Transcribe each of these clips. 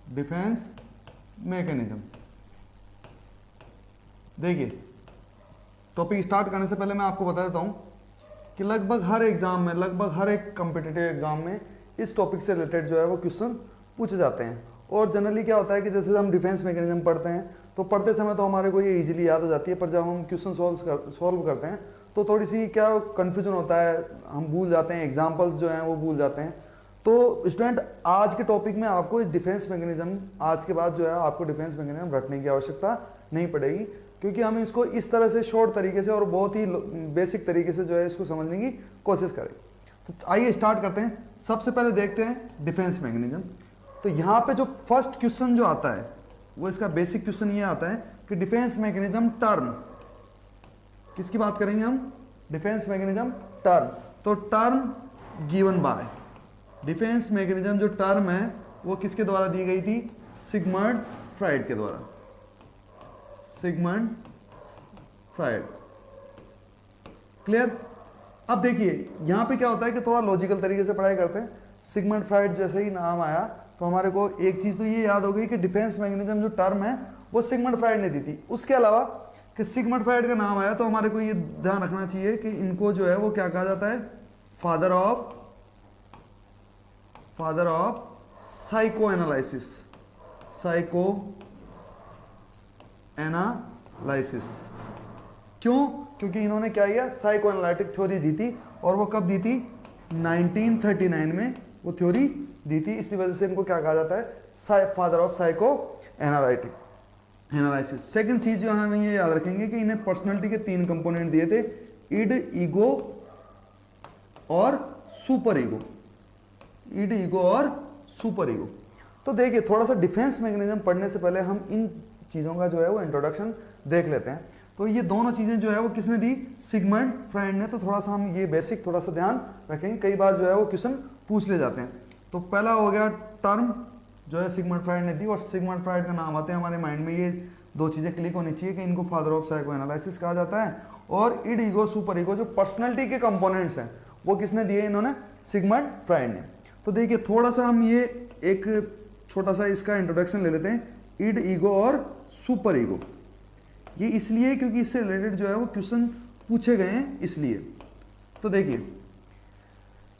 Defence mechanism. देखिए topic start करने से पहले मैं आपको बता देता हूं कि लगभग हर एग्जाम में, लगभग हर एक कॉम्पिटिटिव एग्जाम में इस टॉपिक से रिलेटेड जो है वो क्वेश्चन पूछे जाते हैं। और जनरली क्या होता है कि जैसे हम डिफेंस मैकेनिज्म पढ़ते हैं तो पढ़ते समय तो हमारे को ये इजीली याद हो जाती है, पर जब हम क्वेश्चन सॉल्व करते हैं तो थोड़ी सी क्या कन्फ्यूजन होता है, हम भूल जाते हैं, एग्जाम्पल्स जो हैं वो भूल जाते हैं। तो स्टूडेंट आज के टॉपिक में आपको डिफेंस मैकेनिज्म, आज के बाद जो है आपको डिफेंस मैकेनिज्म रटने की आवश्यकता नहीं पड़ेगी, क्योंकि हम इसको इस तरह से शॉर्ट तरीके से और बहुत ही बेसिक तरीके से जो है इसको समझने की कोशिश करें। तो आइए स्टार्ट करते हैं। सबसे पहले देखते हैं डिफेंस मैकेनिज्म। तो यहाँ पे जो फर्स्ट क्वेश्चन जो आता है वो इसका बेसिक क्वेश्चन ये आता है कि डिफेंस मैकेनिज्म टर्म, किसकी बात करेंगे हम? Defence mechanism term. तो term given by, defence mechanism जो टर्म है वो किसके द्वारा दी गई थी? सिगमंड फ्राइड के द्वारा। Sigmund Freud, clear? अब देखिए यहां पे क्या होता है कि थोड़ा लॉजिकल तरीके से पढ़ाई करते हैं। सिगमंड फ्राइड जैसे ही नाम आया तो हमारे को एक चीज तो ये याद हो गई कि डिफेंस मैकेनिज्म जो टर्म है वो सिगमंड फ्राइड ने दी थी। उसके अलावा कि सिगमंड फ्राइड का नाम आया तो हमारे को ये ध्यान रखना चाहिए कि इनको जो है वो क्या कहा जाता है? Father of psycho analysis. Psycho analysis क्यों? क्योंकि इन्होंने क्या किया? साइको एनालिटिक थ्योरी दी थी, और वो कब दी थी? 1939 में वो थ्योरी दी थी। इसकी वजह से इनको क्या कहा जाता है? Father of psycho analysis. Second चीज जो हमें ये याद रखेंगे कि इन्हें पर्सनालिटी के 3 कंपोनेंट दिए थे, इड, ईगो और सुपर ईगो। इड, ईगो और सुपर ईगो। तो देखिए थोड़ा सा डिफेंस मैकेनिज्म पढ़ने से पहले हम इन चीजों का जो है वो इंट्रोडक्शन देख लेते हैं। तो ये दोनों चीजें जो है वो किसने दी? सिगमंड फ्राइड ने। तो थोड़ा सा हम ये बेसिक थोड़ा सा ध्यान रखेंगे, कई बार जो है वो क्वेश्चन पूछ ले जाते हैं। तो पहला हो गया टर्म जो है सिगमंड फ्राइड ने दी, और सिगमंड फ्राइड का नाम आते हैं हमारे माइंड में, ये 2 चीजें क्लिक होनी चाहिए कि इनको फादर ऑफ साइको एनालिसिस कहा जाता है। और इड, ईगो, सुपर ईगो जो पर्सनैलिटी के कंपोनेंट्स हैं वो किसने दिए? इन्होंने सिगमंड फ्राइड ने। तो देखिए थोड़ा सा हम ये एक छोटा सा इसका इंट्रोडक्शन ले लेते हैं, इड, ईगो और सुपर ईगो। ये इसलिए क्योंकि इससे रिलेटेड जो है वो क्वेश्चन पूछे गए हैं, इसलिए। तो देखिए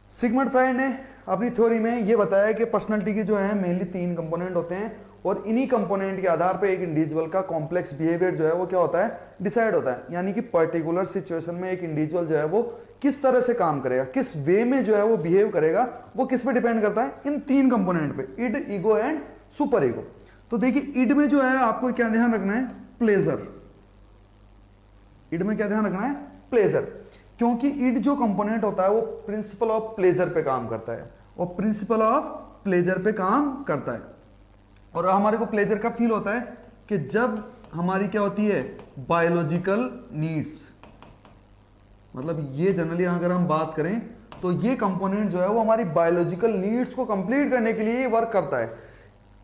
सिगमंड फ्राइड ने अपनी थ्योरी में ये बताया कि पर्सनालिटी के जो है मेनली 3 कंपोनेंट होते हैं, और इन्हीं कंपोनेंट के आधार पे एक इंडिविजुअल का कॉम्प्लेक्स बिहेवियर जो है वो क्या होता है? डिसाइड होता है। यानी कि पर्टिकुलर सिचुएशन में एक इंडिविजुअल जो है वो किस तरह से काम करेगा, किस वे में जो है वो बिहेव करेगा, वो किस पे डिपेंड करता है? इन 3 कंपोनेंट पे, id, ego and superego. तो देखिए इड में जो है आपको क्या ध्यान रखना है? प्लेजर। इड में क्या ध्यान रखना है? प्लेजर। क्योंकि इड जो कंपोनेंट होता है वो प्रिंसिपल ऑफ प्लेजर पे काम करता है, और प्रिंसिपल ऑफ प्लेजर पे काम करता है। और हमारे को प्लेजर कब फील होता है? कि जब हमारी क्या होती है? Biological needs. मतलब ये जनरली अगर हम बात करें तो ये कंपोनेंट जो है वो हमारी बायोलॉजिकल नीड्स को कंप्लीट करने के लिए वर्क करता है।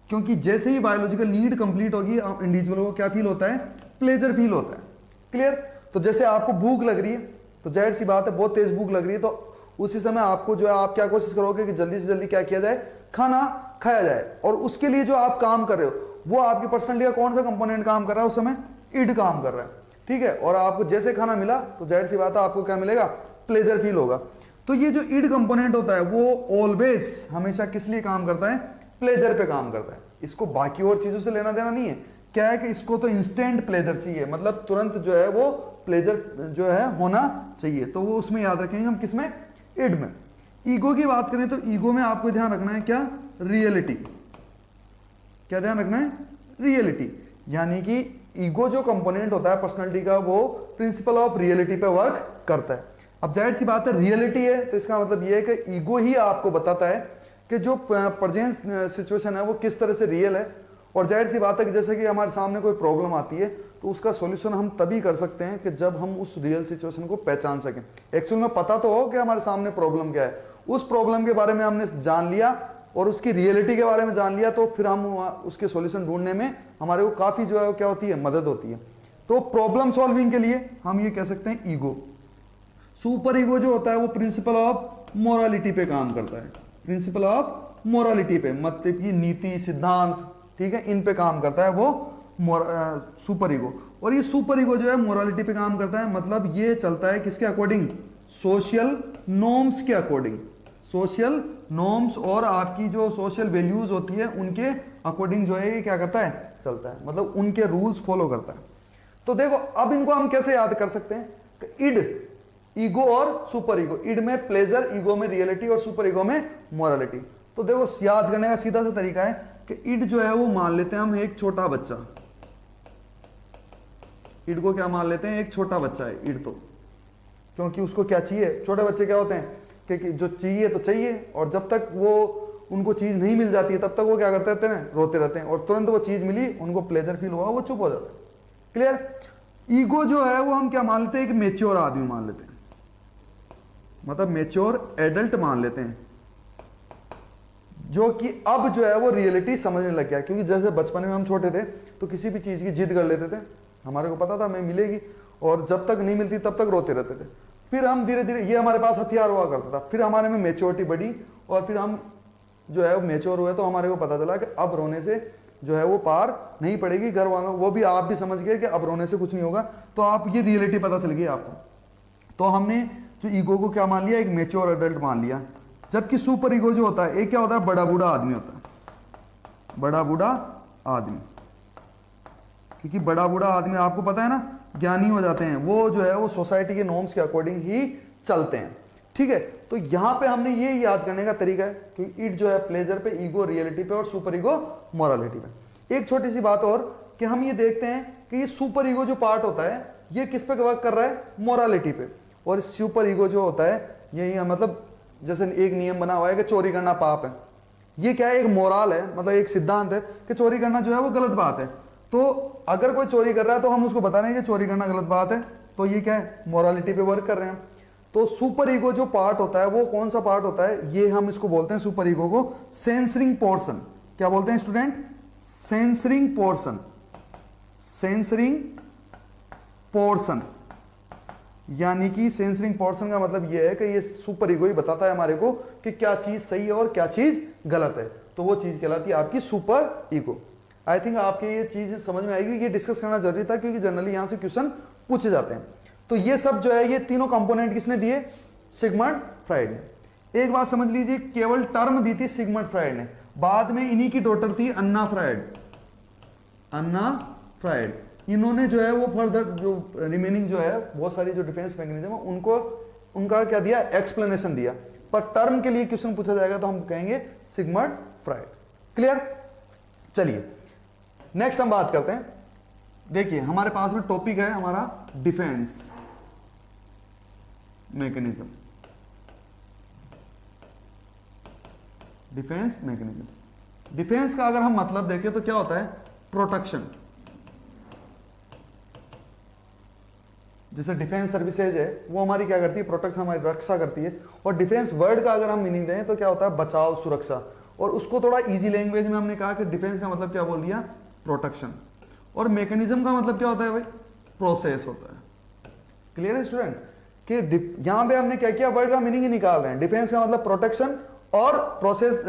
क्योंकि जैसे ही बायोलॉजिकल नीड कंप्लीट होगी इंडिविजुअल को क्या फील होता है? प्लेजर फील होता है। क्लियर? तो जैसे आपको भूख लग रही है तो जाहिर सी बात है बहुत तेज भूख लग रही है, तो उसी समय आपको जो है आप क्या कोशिश करोगे कि जल्दी से जल्दी क्या किया जाए? खाना खाया जाए। और उसके लिए जो आप काम कर रहे हो वो आपकी पर्सनैलिटी का कौन सा कंपोनेंट काम कर रहा है उस समय? इड काम कर रहा है। ठीक है? और आपको जैसे खाना मिला तो जाहिर सी बात है आपको क्या मिलेगा? प्लेजर फील होगा। तो ये जो इड कंपोनेंट होता है वो ऑलवेज हमेशा किस लिए काम करता है? प्लेजर पे काम करता है। इसको बाकी और चीजों से लेना देना नहीं है। क्या है कि इसको तो इंस्टेंट प्लेजर चाहिए, मतलब तुरंत जो है वो प्लेजर जो है होना चाहिए। तो वो उसमें याद रखेंगे हम, किसमें? इड में। ईगो की बात करें तो ईगो में आपको ध्यान रखना है क्या? रियलिटी। क्या ध्यान रखना है? रियलिटी। यानी कि ईगो जो कंपोनेंट होता है पर्सनालिटी का वो प्रिंसिपल ऑफ रियलिटी पे वर्क करता है। अब जाहिर सी बात है रियलिटी है तो इसका मतलब ये है कि ईगो ही आपको बताता है कि जो प्रेजेंट सिचुएशन है वो किस तरह से रियल है। और जाहिर सी बात है कि जैसे कि हमारे सामने कोई प्रॉब्लम आती है तो उसका सॉल्यूशन हम तभी कर सकते हैं कि जब हम उस रियल सिचुएशन को पहचान सकें। एक्चुअल में पता तो हो कि हमारे सामने प्रॉब्लम क्या है, उस प्रॉब्लम के बारे में हमने जान लिया और उसकी रियलिटी के बारे में जान लिया, तो फिर हम उसके सॉल्यूशन ढूंढने में हमारे को काफ़ी जो है क्या होती है? मदद होती है। तो प्रॉब्लम सॉल्विंग के लिए हम ये कह सकते हैं ईगो। सुपर ईगो जो होता है वो प्रिंसिपल ऑफ मोरालिटी पे काम करता है। प्रिंसिपल ऑफ मोरालिटी पे, मतलब कि नीति, सिद्धांत, ठीक है, इन पे काम करता है वो सुपर ईगो। और ये सुपर ईगो जो है मोरालिटी पे काम करता है, मतलब ये चलता है किसके अकॉर्डिंग, सोशल नॉर्म्स के अकॉर्डिंग, सोशल नॉर्म्स और आपकी जो सोशल वैल्यूज होती है उनके अकॉर्डिंग जो है ये क्या करता है, चलता है, मतलब उनके रूल्स फॉलो करता है। तो देखो अब इनको हम कैसे याद कर सकते हैं, इड, ईगो और सुपर ईगो, इड में प्लेजर, ईगो में रियलिटी और सुपर ईगो में मोरालिटी। तो देखो याद करने का सीधा सा तरीका है कि इड जो है वो मान लेते हैं हम एक छोटा बच्चा, इड को क्या मान लेते हैं, एक छोटा बच्चा है इड, तो क्योंकि उसको क्या चाहिए, छोटे बच्चे क्या होते हैं कि जो चाहिए तो चाहिए, और जब तक वो उनको चीज नहीं मिल जाती है तब तक वो क्या करते रहते हैं, रोते रहते हैं, और तुरंत वो चीज मिली उनको प्लेजर फील हुआ वो चुप हो जाते हैं। क्लियर। ईगो जो है वो हम क्या मान लेते हैं, एक मेच्योर आदमी मान लेते हैं, मतलब मेच्योर एडल्ट मान लेते हैं, जो कि अब जो है वो रियलिटी समझने लग गया। क्योंकि जैसे बचपन में हम छोटे थे तो किसी भी चीज की जिद कर लेते थे, हमारे को पता था हमें मिलेगी, और जब तक नहीं मिलती तब तक रोते रहते थे। फिर हम धीरे धीरे, ये हमारे पास हथियार हुआ करता था, फिर हमारे में मेच्योरिटी बढ़ी, और फिर हम जो है वो मेच्योर हुए, तो हमारे को पता चला कि अब रोने से जो है वो पार नहीं पड़ेगी। घर वालों, वो भी आप भी समझ गए कि अब रोने से कुछ नहीं होगा, तो आप ये रियलिटी पता चल गई आपको। तो हमने जो ईगो को क्या मान लिया, एक मेच्योर एडल्ट मान लिया। जबकि सुपर ईगो जो होता है, एक क्या होता है, बड़ा बूढ़ा आदमी होता है, बड़ा बूढ़ा आदमी। क्योंकि बड़ा बूढ़ा आदमी आपको पता है ना, ज्ञानी हो जाते हैं, वो जो है वो सोसाइटी के नॉर्म्स के अकॉर्डिंग ही चलते हैं। ठीक है, तो यहां पे हमने ये याद करने का तरीका है, क्योंकि इट जो है प्लेजर पे, ईगो रियलिटी पे, और सुपर ईगो मोरालिटी पे। एक छोटी सी बात और कि हम ये देखते हैं कि ये सुपर ईगो जो पार्ट होता है ये किस पे वर्क कर रहा है, मोरालिटी पे, और सुपर ईगो जो होता है ये मतलब जैसे एक नियम बना हुआ है कि चोरी करना पाप है, ये क्या है, एक मोरल है, मतलब एक सिद्धांत है कि चोरी करना जो है वो गलत बात है। तो अगर कोई चोरी कर रहा है तो हम उसको बता रहे हैं कि चोरी करना गलत बात है, तो ये क्या है, मोरालिटी पे वर्क कर रहे हैं। तो सुपर ईगो जो पार्ट होता है वो कौन सा पार्ट होता है, ये हम इसको बोलते हैं सुपर ईगो को सेंसरिंग पोर्शन। क्या बोलते हैं student, censoring portion, censoring portion. यानी कि सेंसरिंग पोर्शन का मतलब यह है कि ये सुपर ईगो ही बताता है हमारे को कि क्या चीज सही है और क्या चीज गलत है, तो वो चीज कहलाती है आपकी सुपर ईगो। आई थिंक आपके ये चीज समझ में आएगी, ये डिस्कस करना जरूरी था क्योंकि जनरली यहां से क्वेश्चन पूछे जाते हैं। तो ये सब जो है ये तीनों कंपोनेंट किसने दिए, सिगमंड फ्राइड ने। एक बात समझ लीजिए, केवल टर्म दी थी सिगमंड फ्राइड ने, बाद में इन्हीं की डॉटर थी अन्ना फ्राइड, अन्ना फ्राइड। इन्होंने जो है वो फर्दर जो रिमेनिंग जो है बहुत सारी जो डिफेंस मैकेनिज्म है उनको उनका क्या दिया, एक्सप्लेनेशन दिया। पर टर्म के लिए क्वेश्चन पूछा जाएगा तो हम कहेंगे सिगमंड फ्राइड। क्लियर। चलिए नेक्स्ट हम बात करते हैं। देखिए हमारे पास में टॉपिक है हमारा defence mechanism, defence mechanism. Defence का अगर हम मतलब देखें तो क्या होता है, प्रोटेक्शन। जैसे डिफेंस सर्विसेज है वो हमारी क्या करती है, प्रोटेक्शन, हमारी रक्षा करती है। और डिफेंस वर्ड का अगर हम मीनिंग दें तो क्या होता है, बचाव, सुरक्षा। और उसको थोड़ा इजी लैंग्वेज में हमने कहा कि डिफेंस का मतलब क्या बोल दिया, प्रोटेक्शन। और मैकेनिज्म का मतलब क्या होता है भाई, प्रोसेस होता है। क्लियर है स्टूडेंट, कि यहां पे हमने क्या किया, वर्ड का मीनिंग ही निकाल रहे हैं। डिफेंस का मतलब प्रोटेक्शन और प्रोसेस,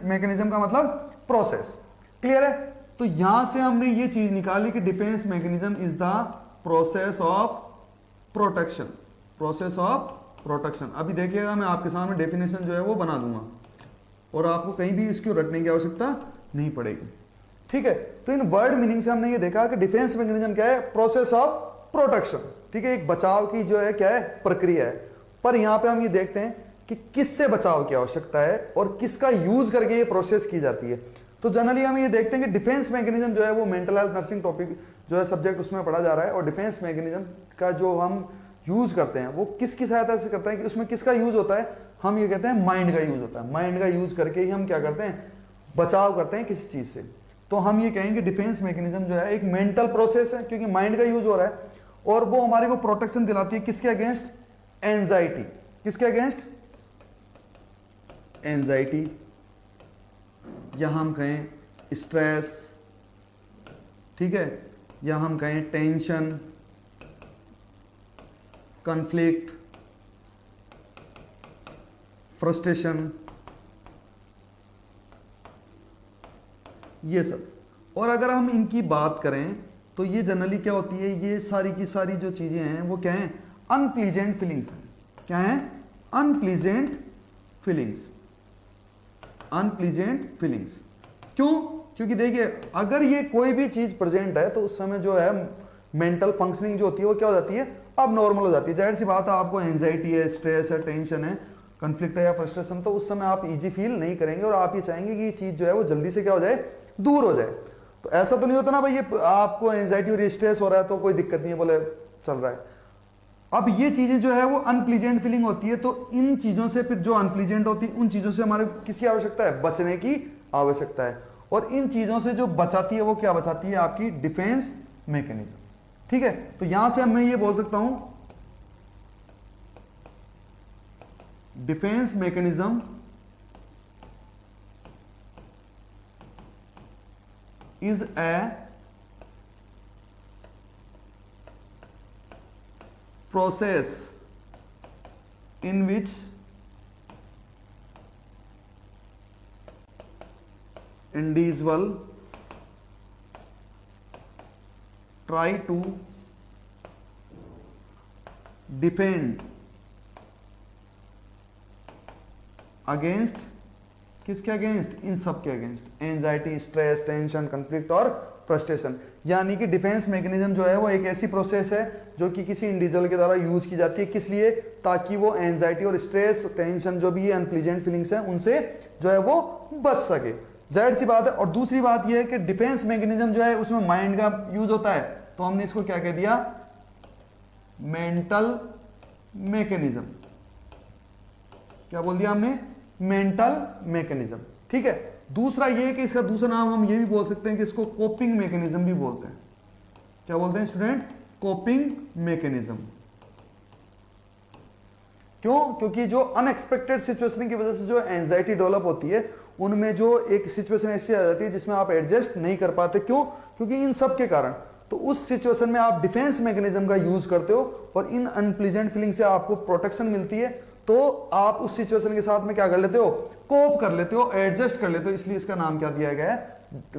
मैकेनिज्म का मतलब प्रोसेस। क्लियर है। तो यहां से हमने ये चीज निकाली कि defence mechanism is the process of protection, process of protection. अभी देखिएगा मैं आपके सामने डेफिनेशन जो है वो बना दूंगा और आपको कहीं भी इसको रटने की आवश्यकता नहीं पड़ेगी। ठीक है, तो इन वर्ड मीनिंग से हमने ये देखा कि डिफेंस मैकेनिज्म क्या है, प्रोसेस ऑफ प्रोटेक्शन। ठीक है, एक बचाव की जो है क्या है, प्रक्रिया है। पर यहां पे हम ये देखते हैं कि किससे बचाव की आवश्यकता है और किसका यूज करके ये प्रोसेस की जाती है। तो जनरली हम ये देखते हैं कि डिफेंस मैकेनिज्म जो है वो मेंटल हेल्थ नर्सिंग टॉपिक जो है सब्जेक्ट उसमें पढ़ा जा रहा है, और डिफेंस मैकेनिज्म का जो हम यूज करते हैं वो किसकी सहायता से करते हैं, कि उसमें किसका यूज होता है, हम ये कहते हैं माइंड का यूज होता है। माइंड का यूज करके ही हम क्या करते हैं, बचाव करते हैं किसी चीज से। तो हम ये कहेंगे डिफेंस मैकेनिज्म जो है एक मेंटल प्रोसेस है, क्योंकि माइंड का यूज हो रहा है, और वो हमारे को प्रोटेक्शन दिलाती है किसके अगेंस्ट, एंजाइटी। किसके अगेंस्ट, एंजाइटी, या हम कहें स्ट्रेस, ठीक है, या हम कहें टेंशन, कॉन्फ्लिक्ट, फ्रस्ट्रेशन, ये सब। और अगर हम इनकी बात करें तो ये जनरली क्या होती है, ये सारी की सारी जो चीज़ें हैं वो क्या हैं, अनप्लीजेंट फीलिंग्स हैं। क्या हैं, अनप्लीजेंट फीलिंग्स, अनप्लीजेंट फीलिंग्स। क्यों, क्योंकि देखिए अगर ये कोई भी चीज़ प्रेजेंट है तो उस समय जो है मेंटल फंक्शनिंग जो होती है वो क्या हो जाती है, अब नॉर्मल हो जाती है। जाहिर सी बात है, आपको एंजाइटी है, स्ट्रेस है, टेंशन है, कन्फ्लिक्ट है या फ्रस्ट्रेशन, तो उस समय आप इजी फील नहीं करेंगे और आप ये चाहेंगे कि ये चीज़ जो है वो जल्दी से क्या हो जाए, दूर हो जाए। तो ऐसा तो नहीं होता ना भाई, ये आपको एंजाइटी और स्ट्रेस हो रहा है तो कोई दिक्कत नहीं है, बोले चल रहा है। अब ये चीज़ें जो है वो अनप्लीजेंट फीलिंग होती है, तो इन चीज़ों से फिर जो अनप्लीजेंट होती है उन चीज़ों से हमारे किसी आवश्यकता है, बचने की आवश्यकता है। और इन चीज़ों से जो बचाती है वो क्या बचाती है, आपकी डिफेंस मैकेनिज्म। ठीक है, तो यहां से अब मैं ये बोल सकता हूं, defence mechanism is a process in which individual try to defend against, किसके अगेंस्ट, इन सब के against, anxiety, stress, tension, conflict और फ्रस्ट्रेशन। यानी कि डिफेंस मैकेनिज्म जो है वो एक ऐसी प्रोसेस है जो कि किसी इंडिविजुअल के द्वारा यूज की जाती है, किस लिए, ताकि वो एंजाइटी और स्ट्रेस, टेंशन, जो भी ये अनप्लीजेंट फीलिंग्स हैं उनसे जो है वो बच सके। जाहिर सी बात है। और दूसरी बात ये है कि डिफेंस मैकेनिज्म जो है उसमें माइंड का यूज होता है, तो हमने इसको क्या कह दिया, मेंटल मैकेनिज्म। क्या बोल दिया हमने, मेंटल मैकेनिज्म। ठीक है, दूसरा ये कि इसका दूसरा नाम हम ये भी बोल सकते हैं कि इसको कोपिंग मैकेनिज्म भी बोलते हैं। क्या बोलते हैं स्टूडेंट, कोपिंग मैकेनिज्म। क्यों, क्योंकि जो अनएक्सपेक्टेड सिचुएशन की वजह से जो एंजाइटी डेवलप होती है उनमें जो एक सिचुएशन ऐसी आ जाती है जिसमें आप एडजस्ट नहीं कर पाते। क्यों, क्योंकि इन सब के कारण, तो उस सिचुएशन में आप डिफेंस मैकेनिज्म का यूज करते हो और इन अनप्लीजेंट फीलिंग से आपको प्रोटेक्शन मिलती है, तो आप उस सिचुएशन के साथ में क्या कर लेते हो, कोप कर लेते हो, एडजस्ट कर लेते हो, इसलिए इसका नाम क्या दिया गया है,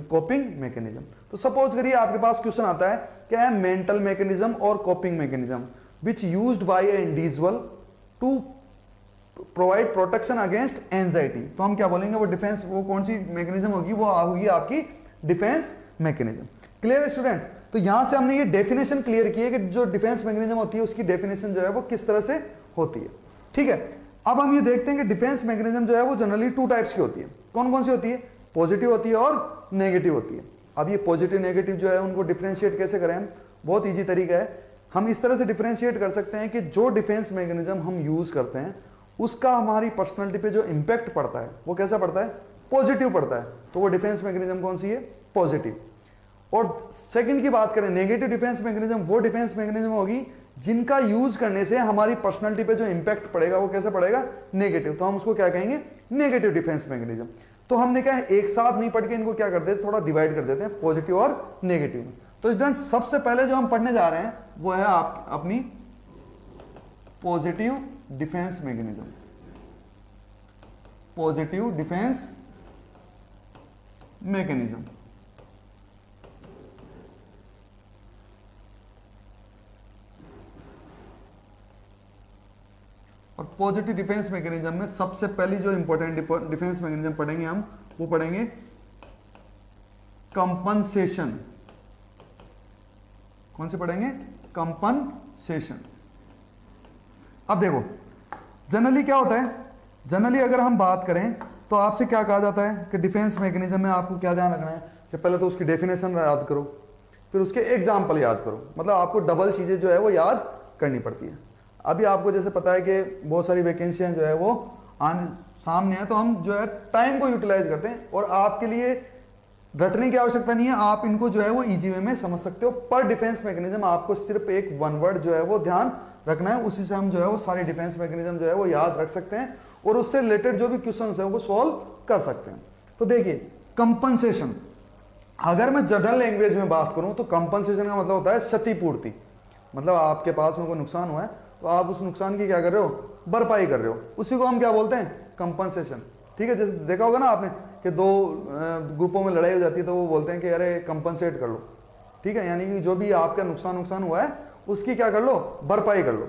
कोपिंग मैकेनिज्म। तो सपोज करिए आपके पास क्वेश्चन आता है, क्या है, मेंटल मैकेनिज्म और coping mechanism which used by a individual to provide protection against anxiety, तो हम क्या बोलेंगे, वो डिफेंस, वो कौन सी मैकेनिज्म होगी, वो होगी आपकी डिफेंस मैकेनिज्म। क्लियर है स्टूडेंट। तो यहां से हमने ये डेफिनेशन क्लियर की है कि जो डिफेंस मैकेनिज्म होती है उसकी डेफिनेशन जो है वो किस तरह से होती है। ठीक है, अब हम ये देखते हैं कि डिफेंस मैकेनिज्म जो है वो जनरली टू टाइप्स की होती है। कौन कौन सी होती है, पॉजिटिव होती है और नेगेटिव होती है। अब ये पॉजिटिव नेगेटिव जो है उनको डिफरेंशिएट कैसे करें हम, बहुत ईजी तरीका है। हम इस तरह से डिफरेंशिएट कर सकते हैं कि जो डिफेंस मैकेनिज्म हम यूज करते हैं उसका हमारी पर्सनैलिटी पे जो इंपैक्ट पड़ता है वो कैसा पड़ता है, पॉजिटिव पड़ता है, तो वो डिफेंस मैकेनिज्म कौन सी है, पॉजिटिव। और सेकंड की बात करें, नेगेटिव डिफेंस मैकेनिज्म, वो डिफेंस मैकेनिज्म होगी जिनका यूज करने से हमारी पर्सनैलिटी पे जो इंपैक्ट पड़ेगा वो कैसे पड़ेगा, नेगेटिव, तो हम उसको क्या कहेंगे, नेगेटिव डिफेंस मैकेनिज्म। तो हमने क्या है, एक साथ नहीं पढ़ के इनको क्या कर देते, थोड़ा डिवाइड कर देते हैं पॉजिटिव और नेगेटिव में। तो स्टूडेंट सबसे पहले जो हम पढ़ने जा रहे हैं वो है आप अपनी positive defence mechanism, positive defence mechanism. और पॉजिटिव डिफेंस मैकेनिज्म में सबसे पहली जो इंपॉर्टेंट डिफेंस मैकेनिज्म पढ़ेंगे हम, वो पढ़ेंगे कंपनसेशन। कौन से पढ़ेंगे, कंपनसेशन। अब देखो जनरली क्या होता है, जनरली अगर हम बात करें तो आपसे क्या कहा जाता है कि डिफेंस मैकेनिज्म में आपको क्या ध्यान रखना है कि पहले तो उसकी डेफिनेशन याद करो, फिर उसके एग्जाम्पल याद करो। मतलब आपको डबल चीजें जो है वो याद करनी पड़ती है। अभी आपको जैसे पता है कि बहुत सारी वैकेंसियां जो है वो सामने है, तो हम जो है टाइम को यूटिलाइज करते हैं और आपके लिए रटने की आवश्यकता नहीं है, आप इनको जो है वो इजी वे में समझ सकते हो। पर डिफेंस मैकेनिज्म आपको सिर्फ एक वन वर्ड जो है वो ध्यान रखना है, उसी से हम जो है वो सारे डिफेंस मैकेनिज्म जो है वो याद रख सकते हैं और उससे रिलेटेड जो भी क्वेश्चन है वो सॉल्व कर सकते हैं। तो देखिए कंपनसेशन, अगर मैं जनरल लैंग्वेज में बात करूं तो कंपनसेशन का मतलब होता है क्षतिपूर्ति। मतलब आपके पास में कोई नुकसान हुआ है तो आप उस नुकसान की क्या कर रहे हो, भरपाई कर रहे हो, उसी को हम क्या बोलते हैं, कंपनसेशन। ठीक है, जैसे देखा होगा ना आपने कि दो ग्रुपों में लड़ाई हो जाती है तो वो बोलते हैं कि अरे कंपनसेट कर लो, ठीक है, यानी कि जो भी आपका नुकसान हुआ है उसकी क्या कर लो, भरपाई कर लो।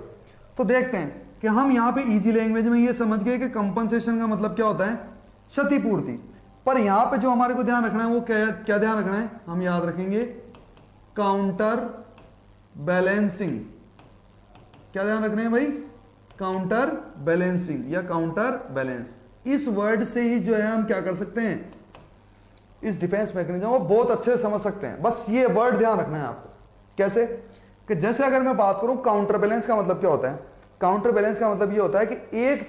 तो देखते हैं कि हम यहाँ पे इजी लैंग्वेज में ये समझ गए कि कंपनसेशन का मतलब क्या होता है, क्षतिपूर्ति। पर यहाँ पे जो हमारे को ध्यान रखना है वो क्या ध्यान रखना है, हम याद रखेंगे काउंटर बैलेंसिंग। क्या ध्यान रखना है भाई, काउंटर बैलेंसिंग या काउंटर बैलेंस। इस वर्ड से ही जो है हम क्या कर सकते हैं, इस डिफेंस मैकेनिज्म को बहुत अच्छे से समझ सकते हैं। बस ये वर्ड ध्यान रखना है आपको। कैसे कि जैसे अगर मैं बात करूं काउंटर बैलेंस का मतलब क्या होता है, काउंटर बैलेंस का मतलब ये होता है कि एक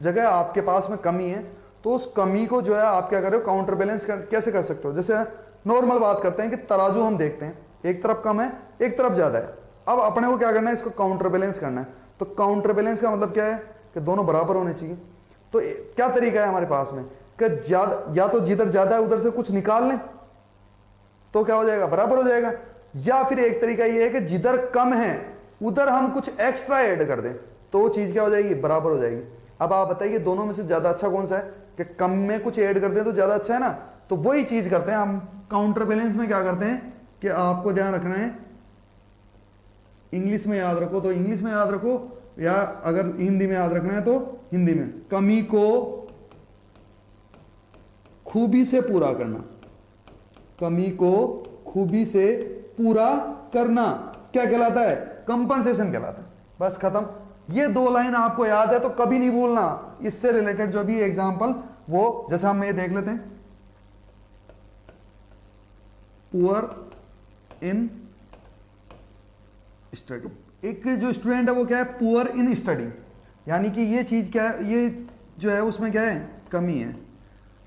जगह आपके पास में कमी है तो उस कमी को जो है आप क्या कर रहे हो, काउंटर बैलेंस कैसे कर सकते हो। जैसे नॉर्मल बात करते हैं कि तराजू हम देखते हैं, एक तरफ कम है एक तरफ ज्यादा है, अब अपने को क्या करना है, इसको काउंटर बैलेंस करना है। तो काउंटर बैलेंस का मतलब क्या है कि दोनों बराबर होने चाहिए। तो क्या तरीका है हमारे पास में कि ज्यादा, या तो जिधर ज्यादा है उधर से कुछ निकाल लें तो क्या हो जाएगा, बराबर हो जाएगा, या फिर एक तरीका ये है कि जिधर कम है उधर हम कुछ एक्स्ट्रा ऐड कर दें तो वो चीज क्या हो जाएगी, बराबर हो जाएगी। अब आप बताइए दोनों में से ज्यादा अच्छा कौन सा है, कि कम में कुछ ऐड कर दें तो ज्यादा अच्छा है ना। तो वही चीज करते हैं हम काउंटर बैलेंस में। क्या करते हैं कि आपको ध्यान रखना है, इंग्लिश में याद रखो तो इंग्लिश में याद रखो, या अगर हिंदी में याद रखना है तो हिंदी में। कमी को खूबी से पूरा करना, कमी को खूबी से पूरा करना क्या कहलाता है, कंपनसेशन कहलाता है। बस खत्म। ये दो लाइन आपको याद है तो कभी नहीं भूलना। इससे रिलेटेड जो भी एग्जांपल वो जैसे हम ये देख लेते हैं, पुअर इन स्टडी। एक जो स्टूडेंट है वो क्या है, पुअर इन स्टडी, यानी कि ये चीज क्या है, ये जो है उसमें क्या है, कमी है।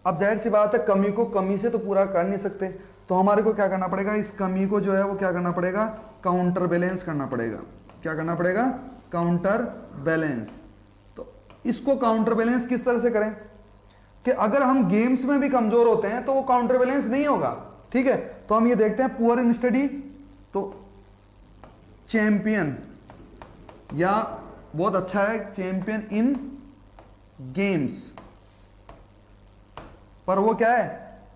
अब जाहिर सी बात है कमी को कमी से तो पूरा कर नहीं सकते, तो हमारे को क्या करना पड़ेगा, इस कमी को जो है वो क्या करना पड़ेगा, काउंटर बैलेंस करना पड़ेगा। क्या करना पड़ेगा, काउंटर बैलेंस। तो इसको काउंटर बैलेंस किस तरह से करें कि अगर हम गेम्स में भी कमजोर होते हैं तो वो काउंटर बैलेंस नहीं होगा, ठीक है। तो हम ये देखते हैं पुअर इन स्टडी, तो चैंपियन, या बहुत अच्छा है चैंपियन इन गेम्स। पर वो क्या है,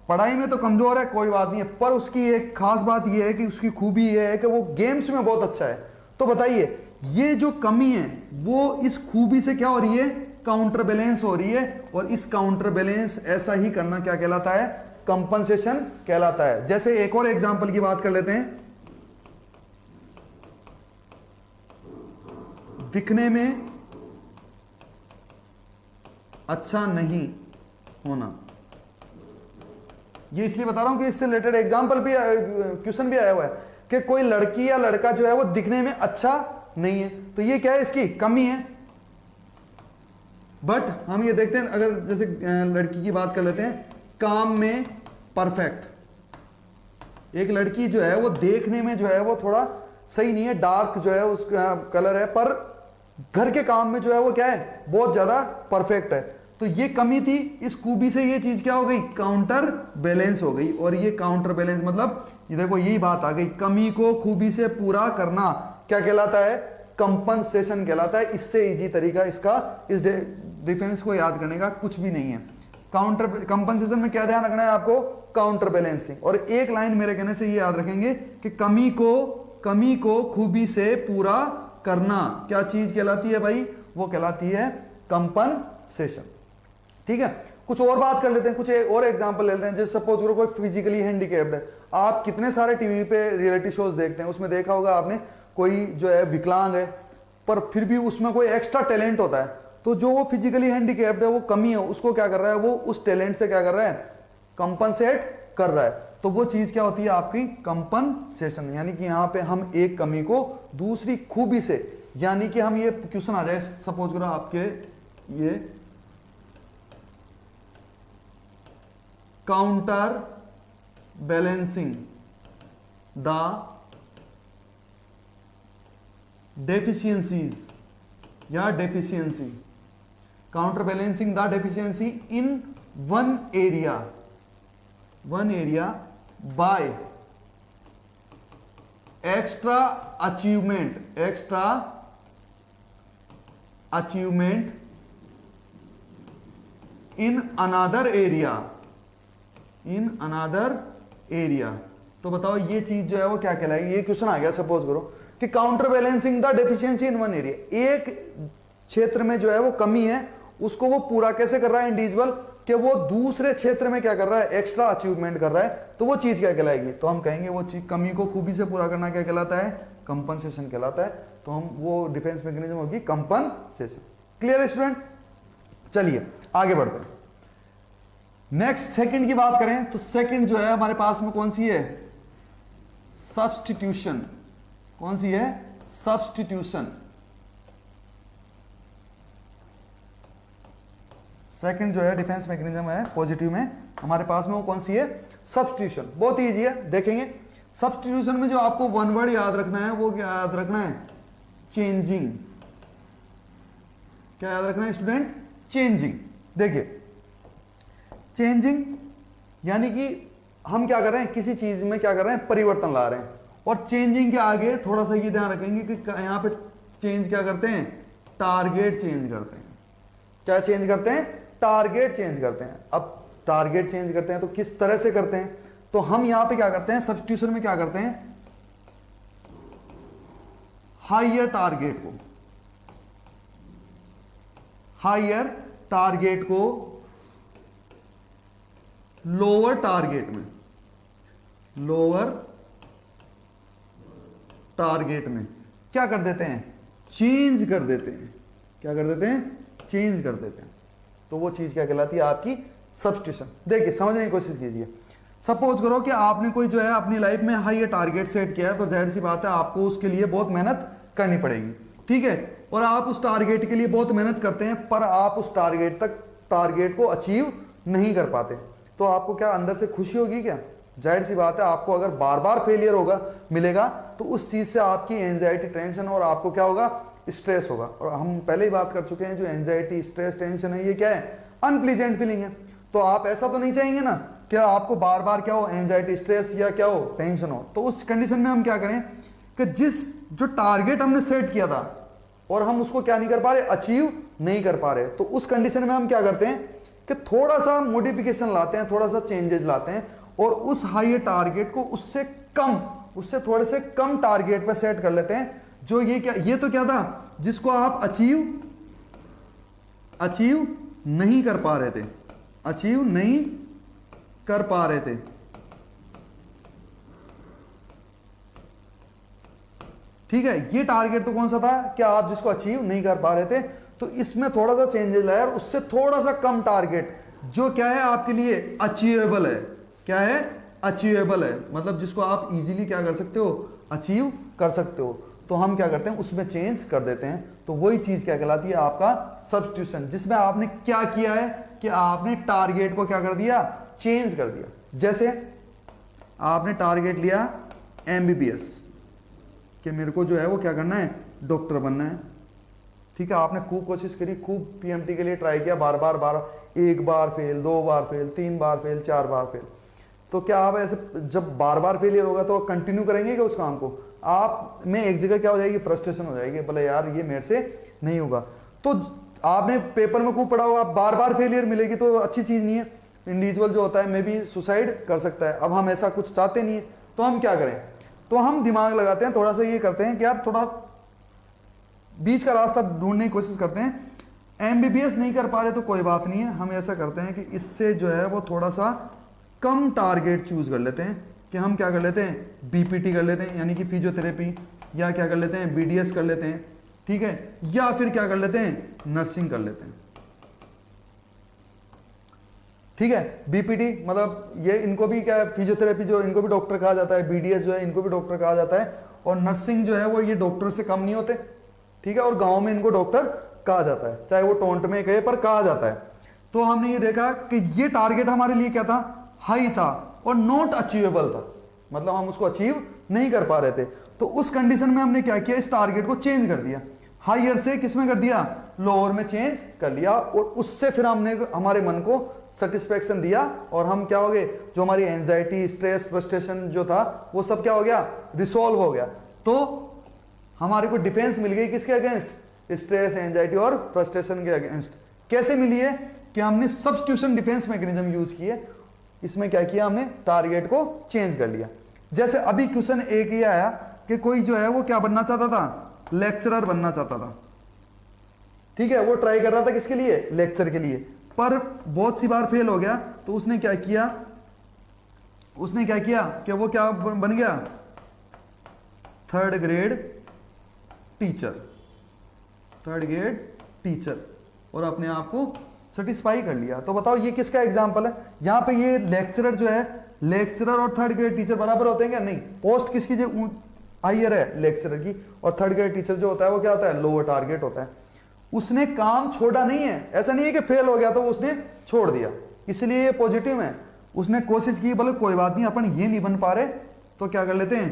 पढ़ाई में तो कमजोर है, कोई बात नहीं है, पर उसकी एक खास बात यह है कि उसकी खूबी यह है कि वो गेम्स में बहुत अच्छा है। तो बताइए ये जो कमी है वो इस खूबी से क्या हो रही है, काउंटर बैलेंस हो रही है। और इस काउंटर बैलेंस ऐसा ही करना क्या कहलाता है, कंपनसेशन कहलाता है। जैसे एक और एग्जांपल की बात कर लेते हैं, दिखने में अच्छा नहीं होना। ये इसलिए बता रहा हूं कि इससे रिलेटेड एग्जांपल भी, क्वेश्चन भी आया हुआ है कि कोई लड़की या लड़का जो है वो दिखने में अच्छा नहीं है, तो ये क्या है, इसकी कमी है। बट हम ये देखते हैं, अगर जैसे लड़की की बात कर लेते हैं, काम में परफेक्ट। एक लड़की जो है वो देखने में जो है वो थोड़ा सही नहीं है, डार्क जो है उसका कलर है, पर घर के काम में जो है वो क्या है, बहुत ज्यादा परफेक्ट है। तो ये कमी थी, इस खूबी से ये चीज क्या हो गई, काउंटर बैलेंस हो गई। और ये काउंटर बैलेंस मतलब ये देखो यही बात आ गई, कमी को खूबी से पूरा करना क्या कहलाता है, कंपनसेशन कहलाता है। इससे इजी तरीका इसका, इस डिफेंस को याद करने का कुछ भी नहीं है। काउंटर कंपनसेशन में क्या ध्यान रखना है आपको, काउंटर बैलेंसिंग। और एक लाइन मेरे कहने से ये याद रखेंगे कि कमी को खूबी से पूरा करना क्या चीज कहलाती है भाई, वो कहलाती है कंपनसेशन, ठीक है। कुछ और बात कर लेते हैं, कुछ और एग्जांपल लेते हैं। जैसे सपोज करो कोई फिजिकली हैंडीकैप्ड है, आप कितने सारे टीवी पे रियलिटी शोज देखते हैं, उसमें देखा होगा आपने, कोई जो है विकलांग है पर फिर भी उसमें कोई एक्स्ट्रा टैलेंट होता है, तो जो वो फिजिकली हैंडीकैप्ड है, वो कमी है, उसको क्या कर रहा है, वो उस टैलेंट से क्या कर रहा है, कंपनसेट कर रहा है। तो वो चीज क्या होती है आपकी, कंपनसेशन। यानी कि यहां पे हम एक कमी को दूसरी खूबी से, यानी कि हम ये क्वेश्चन आ जाए, सपोज करो आपके ये काउंटर बैलेंसिंग द डेफिशिएंसीज या deficiency, counter balancing the deficiency in one area bye extra achievement in another area in another area. तो बताओ ये चीज जो है वो क्या कहलाएगी? ये क्वेश्चन आ गया सपोज करो कि counter balancing the deficiency in one area, एक क्षेत्र में जो है वो कमी है, उसको वो पूरा कैसे कर रहा है इंडिविजुअल, कि वो दूसरे क्षेत्र में क्या कर रहा है, एक्स्ट्रा अचीवमेंट कर रहा है, तो वो चीज क्या कहलाएगी? तो हम कहेंगे वो चीज, कमी को खूबी से पूरा करना क्या कहलाता है? कंपनसेशन कहलाता है। तो हम वो डिफेंस मैकेनिज्म होगी कंपनसेशन। Clear student? चलिए आगे बढ़ते हैं। नेक्स्ट सेकंड की बात करें तो सेकंड जो है हमारे पास में कौन सी है? सब्स्टिट्यूशन। कौन सी है? सब्स्टिट्यूशन। सेकंड जो है डिफेंस मैकेनिज्म है पॉजिटिव में हमारे पास में, वो कौन सी है? सब्स्टिट्यूशन। बहुत इजी है, देखेंगे। सब्स्टिट्यूशन में जो आपको वन वर्ड याद रखना है वो क्या याद रखना है? चेंजिंग। क्या याद रखना है स्टूडेंट? चेंजिंग। देखिए चेंजिंग यानी कि हम क्या कर रहे हैं, किसी चीज में क्या कर रहे हैं? परिवर्तन ला रहे हैं। और चेंजिंग के आगे थोड़ा सा ये ध्यान रखेंगे कि यहां पे चेंज क्या करते हैं? टारगेट चेंज करते हैं। क्या चेंज करते हैं? टारगेट चेंज करते हैं। अब टारगेट चेंज करते हैं तो किस तरह से करते हैं? तो हम यहां पे क्या करते हैं, सब्स्टिट्यूशन में क्या करते हैं? हायर टारगेट को, हायर टारगेट को लोअर टारगेट में, लोअर टारगेट में क्या कर देते हैं? चेंज कर देते हैं। क्या कर देते हैं? चेंज कर देते हैं। तो वो चीज क्या कहलाती है? आपकी सब्स्टिट्यूशन। देखिए समझने की कोशिश कीजिए। सपोज करो कि आपने कोई जो है अपनी लाइफ में हाई टारगेट सेट किया है, तो जाहिर सी बात है आपको उसके लिए बहुत मेहनत करनी पड़ेगी, ठीक है। और आप उस टारगेट के लिए बहुत मेहनत करते हैं, पर आप उस टारगेट को अचीव नहीं कर पाते, तो आपको क्या अंदर से खुशी होगी क्या? जाहिर सी बात है आपको अगर बार बार फेलियर होगा मिलेगा तो उस चीज से आपकी एंजाइटी, टेंशन और आपको क्या होगा? स्ट्रेस होगा। और हम पहले ही बात कर चुके हैं, जो एंजाइटी, स्ट्रेस, टेंशन है, ये क्या है? अनप्लीजेंट फीलिंग है। तो आप ऐसा तो नहीं चाहेंगे ना कि आपको बार बार क्या हो? एंजाइटी, स्ट्रेस या क्या हो? टेंशन हो। तो उस कंडीशन में हम क्या करें कि जो टारगेट हमने सेट किया था और हम उसको क्या नहीं कर पा रहे? अचीव नहीं कर पा रहे, तो उस कंडीशन में हम क्या करते हैं कि थोड़ा सा मॉडिफिकेशन लाते हैं, थोड़ा सा चेंजेस लाते हैं और उस हाई टारगेट को उससे थोड़े से कम टारगेट पे सेट कर लेते हैं। जो ये तो क्या था? जिसको आप अचीव नहीं कर पा रहे थे, अचीव नहीं कर पा रहे थे, ठीक है। ये टारगेट तो कौन सा था? क्या आप जिसको अचीव नहीं कर पा रहे थे, तो इसमें थोड़ा सा चेंजेस लाया और उससे थोड़ा सा कम टारगेट, जो क्या है आपके लिए? अचीवेबल है। क्या है? अचीवेबल है, मतलब जिसको आप इजीली क्या कर सकते हो? अचीव कर सकते हो। तो हम क्या करते हैं? उसमें चेंज कर देते हैं। तो वही चीज क्या कहलाती है? आपका सब्स्टिट्यूशन, जिसमें आपने क्या किया है कि आपने टारगेट को क्या कर दिया? चेंज कर दिया। जैसे आपने टारगेट लिया एमबीबीएस, कि मेरे को जो है वो क्या करना है? डॉक्टर बनना है, ठीक है। आपने खूब कोशिश करी, खूब पीएमटी के लिए ट्राई किया, बार, एक बार फेल, 2 बार फेल, 3 बार फेल, 4 बार फेल। तो क्या आप ऐसे जब बार फेलियर होगा तो कंटिन्यू करेंगे क्या उस काम को? आप में एक जगह क्या हो जाएगी? फ्रस्ट्रेशन हो जाएगी, बोले यार ये मेरे से नहीं होगा। तो आपने पेपर में खूब पढ़ा होगा, बार फेलियर मिलेगी तो अच्छी चीज नहीं है। इंडिविजुअल जो होता है मे भी सुसाइड कर सकता है। अब हम ऐसा कुछ चाहते नहीं है, तो हम क्या करें? तो हम दिमाग लगाते हैं, थोड़ा सा ये करते हैं कि यार थोड़ा बीच का रास्ता ढूंढने की कोशिश करते हैं। एमबीबीएस नहीं कर पा रहे तो कोई बात नहीं है, हम ऐसा करते हैं कि इससे जो है वो थोड़ा सा कम टारगेट चूज कर लेते हैं, कि हम क्या कर लेते हैं? बीपीटी कर लेते हैं, यानी कि फिजियोथेरेपी, या क्या कर लेते हैं? बीडीएस कर लेते हैं, ठीक है। या फिर क्या कर लेते हैं? नर्सिंग कर लेते हैं, ठीक है। बीपीटी मतलब ये इनको भी क्या है? फिजियोथेरेपी जो इनको भी डॉक्टर कहा जाता है, बीडीएस जो है इनको भी डॉक्टर कहा जाता है, और नर्सिंग जो है वो ये डॉक्टर से कम नहीं होते, ठीक है। और गांव में इनको डॉक्टर कहा जाता है, चाहे वो टोंट में कहे पर कहा जाता है। तो हमने ये देखा कि ये टारगेट हमारे लिए क्या था? हाई था और नॉट अचीवेबल था, मतलब हम उसको अचीव नहीं कर पा रहे थे। तो उस कंडीशन में हमने क्या किया? इस टारगेट को चेंज कर दिया, हायर से किस में कर दिया? लोअर में चेंज कर लिया, और उससे फिर हमने हमारे मन को सेटिस्फेक्शन दिया, और हम क्या हो गए? जो हमारी एंजाइटी, स्ट्रेस, फ्रस्ट्रेशन जो था वो सब क्या हो गया? रिसॉल्व हो गया। तो हमारे को डिफेंस मिल गई किसके अगेंस्ट? स्ट्रेस, एंजाइटी और फ्रस्ट्रेशन के अगेंस्ट। कैसे मिली है? कि हमने सब्स्टिट्यूशन डिफेंस मैकेनिज्म यूज किए, इसमें क्या किया हमने, टारगेट को चेंज कर लिया। जैसे अभी क्वेश्चन एक ये आया कि कोई जो है वो क्या बनना चाहता था, लेक्चरर बनना चाहता था, ठीक है, वो ट्राई कर रहा था किसके लिए, लेक्चर के लिए, पर बहुत सी बार फेल हो गया। तो उसने क्या किया कि वो क्या बन गया, थर्ड ग्रेड टीचर, और अपने आप को सेटिस्फाई कर लिया। तो बताओ ये किसका एग्जांपल है, यहां पे ये लेक्चरर जो है, लेक्चरर और थर्ड ग्रेड टीचर बराबर होते हैं क्या, नहीं, पोस्ट किसकी जो हायर है, लेक्चरर की, और थर्ड ग्रेड टीचर जो होता है वो क्या होता है, लोअर टारगेट होता है। उसने काम छोड़ा नहीं है, ऐसा नहीं है कि फेल हो गया तो उसने छोड़ दिया, इसलिए ये पॉजिटिव है। उसने कोशिश की, बोले कोई बात नहीं, अपन ये नहीं बन पा रहे तो क्या कर लेते हैं,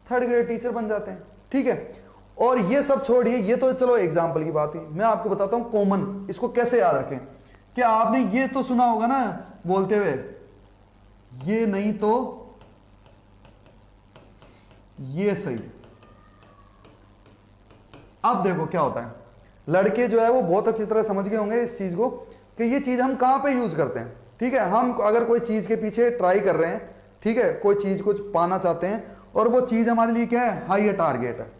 थर्ड ग्रेड टीचर बन जाते हैं, ठीक है। और ये सब छोड़िए, ये तो चलो एग्जाम्पल की बात हुई, मैं आपको बताता हूं कॉमन, इसको कैसे याद रखें। कि आपने ये तो सुना होगा ना बोलते हुए, ये नहीं तो ये सही। अब देखो क्या होता है, लड़के जो है वो बहुत अच्छी तरह समझ गए होंगे इस चीज को कि ये चीज हम कहां पे यूज करते हैं, ठीक है। हम अगर कोई चीज के पीछे ट्राई कर रहे हैं, ठीक है, कोई चीज कुछ पाना चाहते हैं और वो चीज हमारे लिए क्या है, हाई टारगेट है,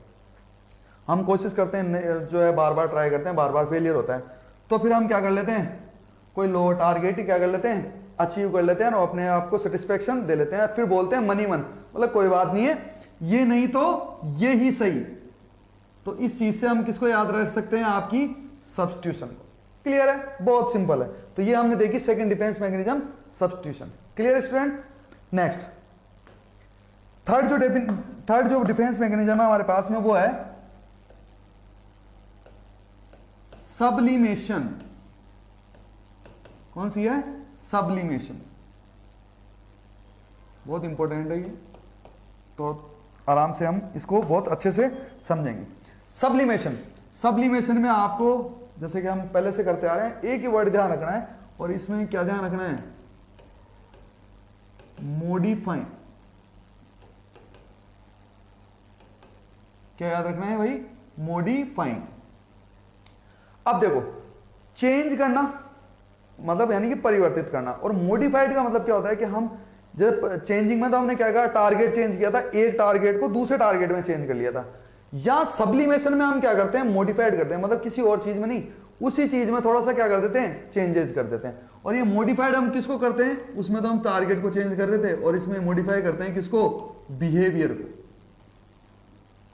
हम कोशिश करते हैं जो है, बार बार ट्राई करते हैं, बार बार फेलियर होता है, तो फिर हम क्या कर लेते हैं, कोई लो टारगेट ही क्या कर लेते हैं, अचीव कर लेते हैं और अपने आप को सेटिस्फेक्शन दे लेते हैं, फिर बोलते हैं मनी मन, मतलब कोई बात नहीं है, ये नहीं तो ये ही सही। तो इस चीज से हम किसको याद रख सकते हैं, आपकी सब्स्टिट्यूशन को। क्लियर है, बहुत सिंपल है। तो ये हमने देखी second defence mechanism, substitution. Clear student. Next third जो डिफेंस मैकेनिज्म है हमारे पास में वो है सब्लिमेशन। कौन सी है, सब्लिमेशन, बहुत इंपॉर्टेंट है ये, तो आराम से हम इसको बहुत अच्छे से समझेंगे। सब्लिमेशन में आपको, जैसे कि हम पहले से करते आ रहे हैं, एक ही वर्ड ध्यान रखना है, और इसमें क्या ध्यान रखना है, मॉडिफाइंग। क्या याद रखना है भाई, मॉडिफाइंग। अब देखो, चेंज करना मतलब यानी कि परिवर्तित करना, और मॉडिफाइड का मतलब क्या होता है कि हम जब चेंजिंग में तो हमने क्या कहा, टारगेट चेंज किया था, एक टारगेट को दूसरे टारगेट में चेंज कर लिया था। या सब्लिमेशन में हम क्या करते हैं, मॉडिफाइड करते हैं, मतलब किसी और चीज में नहीं, उसी चीज में थोड़ा सा क्या कर देते हैं, चेंजेस कर देते हैं। और ये मॉडिफाइड हम किसको करते हैं, उसमें तो हम टारगेट को चेंज कर रहे थे, और इसमें मॉडिफाई करते हैं किसको, बिहेवियर को।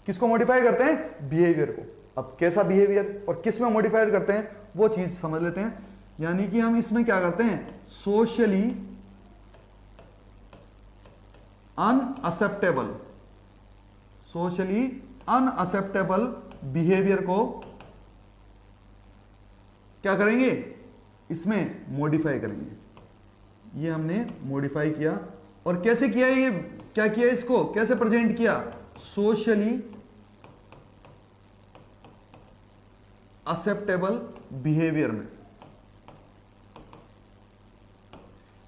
किसको मॉडिफाई करते हैं, बिहेवियर को। अब कैसा बिहेवियर और किस में मॉडिफाइड करते हैं वो चीज समझ लेते हैं। यानी कि हम इसमें क्या करते हैं, सोशली अनअक्सेप्टेबल बिहेवियर को क्या करेंगे, इसमें मॉडिफाई करेंगे। ये हमने मॉडिफाई किया, और कैसे किया, ये क्या किया, इसको कैसे प्रेजेंट किया, सोशली एक्सेप्टेबल बिहेवियर में।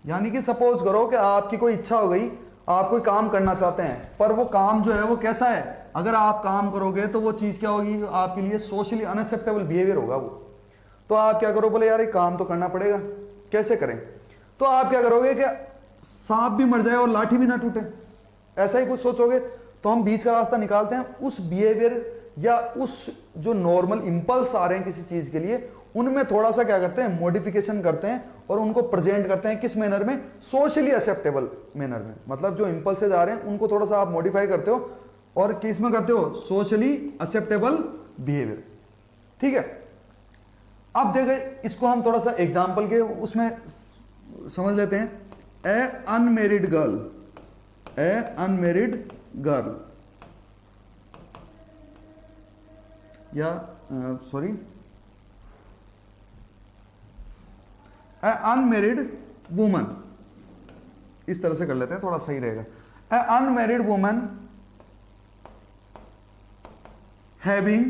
यानी कि सपोज करो कि आपकी कोई इच्छा हो गई, आप कोई काम करना चाहते हैं, पर वो काम जो है वो कैसा है, अगर आप काम करोगे तो वो चीज क्या होगी, आपके लिए सोशली अनएक्सेप्टेबल बिहेवियर होगा वो। तो आप क्या करो, बोले यार ये काम तो करना पड़ेगा, कैसे करें, तो आप क्या करोगे कि सांप भी मर जाए और लाठी भी ना टूटे, ऐसा ही कुछ सोचोगे। तो हम बीच का रास्ता निकालते हैं, उस बिहेवियर या उस जो नॉर्मल इंपल्स आ रहे हैं किसी चीज के लिए, उनमें थोड़ा सा क्या करते हैं, मॉडिफिकेशन करते हैं, और उनको प्रेजेंट करते हैं किस मैनर में, सोशली एक्सेप्टेबल मैनर में। मतलब जो इंपल्सेज आ रहे हैं उनको थोड़ा सा आप मॉडिफाई करते हो, और किस में करते हो, सोशली एक्सेप्टेबल बिहेवियर। ठीक है, अब देखें इसको हम थोड़ा सा एग्जाम्पल के उसमें समझ लेते हैं। ए अनमेरिड गर्ल या सॉरी, ए अनमेरिड वुमन, इस तरह से कर लेते हैं, थोड़ा सही रहेगा। A unmarried woman having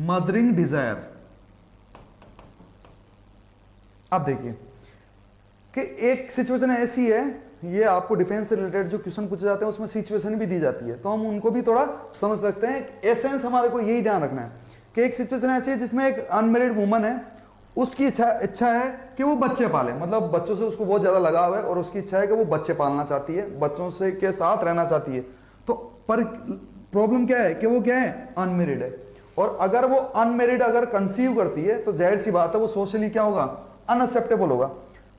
mothering desire. अब देखिए कि एक सिचुएशन ऐसी है, ये आपको डिफेंस से रिलेटेड जो क्वेश्चन पूछे जाते हैं उसमें सिचुएशन भी दी जाती है, तो हम उनको भी थोड़ा समझ सकते हैं। एसेंस हमारे को यही ध्यान रखना है कि एक सिचुएशन ऐसी है जिसमें एक अनमेरिड वुमन है उसकी इच्छा है कि वो बच्चे पाले, मतलब बच्चों से उसको बहुत ज्यादा लगाव है और उसकी इच्छा है कि वो बच्चे पालना चाहती है, बच्चों से के साथ रहना चाहती है। तो पर प्रॉब्लम क्या है कि वो क्या है, अनमेरिड है। और अगर वो अनमेरिड अगर कंसीव करती है तो जाहिर सी बात है वो सोशली क्या होगा, अनएक्सेप्टेबल होगा।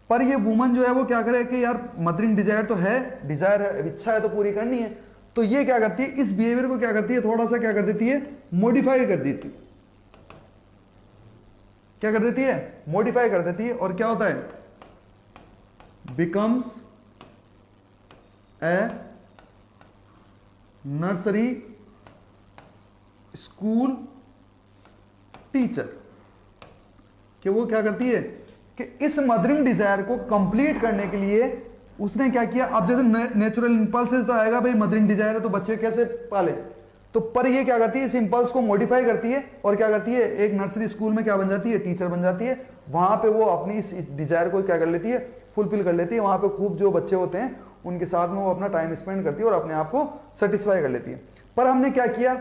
पर ये वुमन जो है वो क्या करे कि यार मदरिंग डिजायर तो है, डिजायर है, इच्छा है तो पूरी करनी है। तो ये क्या करती है, इस बिहेवियर को क्या करती है, थोड़ा सा क्या कर देती है, मॉडिफाई कर देती है। क्या कर देती है, मॉडिफाई कर देती है। और क्या होता है, becomes a nursery school teacher. कि वो क्या करती है कि इस मदरिंग डिजायर को कंप्लीट करने के लिए उसने क्या किया, अब जैसे नेचुरल इंपल्सेस तो आएगा भाई, मदरिंग डिजायर है तो बच्चे कैसे पाले, तो पर ये क्या करती है, इस इंपल्स को मॉडिफाई करती है और क्या करती है, एक नर्सरी स्कूल में क्या बन जाती है, टीचर बन जाती है। वहां पे वो अपनी इस डिजायर को क्या कर लेती है, फुलफिल कर लेती है। वहां पे खूब जो बच्चे होते हैं उनके साथ में वो अपना टाइम स्पेंड करती है और अपने आप को सेटिस्फाई कर लेती है। पर हमने क्या किया,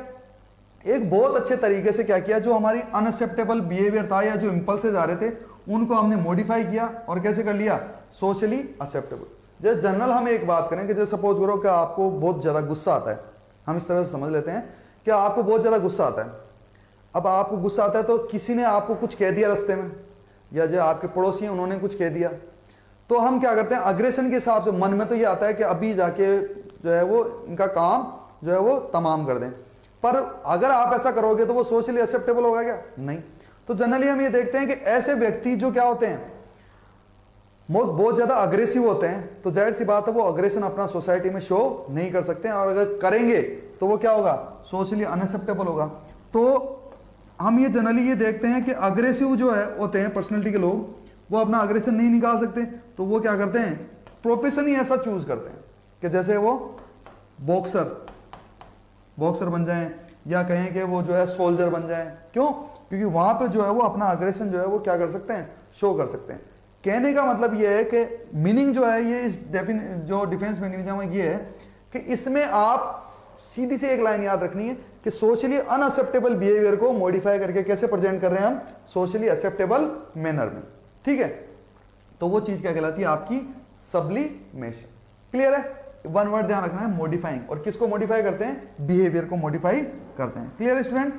एक बहुत अच्छे तरीके से क्या किया, जो हमारी अनएक्सेप्टेबल बिहेवियर था या जो इंपल्सेस आ रहे थे उनको हमने मॉडिफाई किया और कैसे कर लिया, सोशली एक्सेप्टेबल। जैसे जनरल हम एक बात करें कि जैसे सपोज करो कि आपको बहुत ज्यादा गुस्सा आता है, हम इस तरह से समझ लेते हैं कि आपको बहुत ज्यादा गुस्सा आता है। अब आपको गुस्सा आता है तो किसी ने आपको कुछ कह दिया रास्ते में, या जो आपके पड़ोसी हैं उन्होंने कुछ कह दिया, तो हम क्या करते हैं, अग्रेशन के हिसाब से मन में तो ये आता है कि अभी जाके जो है वो इनका काम जो है वो तमाम कर दें। पर अगर आप ऐसा करोगे तो वो सोशली एक्सेप्टेबल होगा क्या, नहीं। तो जनरली हम ये देखते हैं कि ऐसे व्यक्ति जो क्या होते हैं, बहुत ज्यादा अग्रेसिव होते हैं, तो जाहिर सी बात है वो अग्रेशन अपना सोसाइटी में शो नहीं कर सकते हैं, और अगर करेंगे तो वो क्या होगा, सोशली अनएक्सेप्टेबल होगा। तो हम ये जनरली ये देखते हैं कि अग्रेसिव जो है होते हैं पर्सनैलिटी के लोग, वो अपना अग्रेशन नहीं निकाल सकते, तो वो क्या करते हैं, प्रोफेशन ही ऐसा चूज करते हैं कि जैसे वो बॉक्सर बन जाएं, या कहें कि वो जो है सोल्जर बन जाएं। क्यों, क्योंकि वहां पे जो है वो अपना अग्रेशन जो है वो क्या कर सकते हैं, शो कर सकते हैं। कहने का मतलब ये है कि मीनिंग जो है ये इस जो डिफेंस मैकेनिज्म है ये है कि इसमें आप सीधी से एक लाइन याद रखनी है कि सोशली अनएक्सेप्टेबल बिहेवियर को मॉडिफाई करके कैसे प्रेजेंट कर रहे हैं हम, सोशली एक्सेप्टेबल मैनर में। ठीक है, तो वो चीज क्या कहलाती है, आपकी सब्लिमेशन। क्लियर है, वन वर्ड ध्यान रखना है, मॉडिफाइंग। और किसको मॉडिफाई करते हैं, बिहेवियर को मॉडिफाई करते हैं। क्लियर है स्टूडेंट।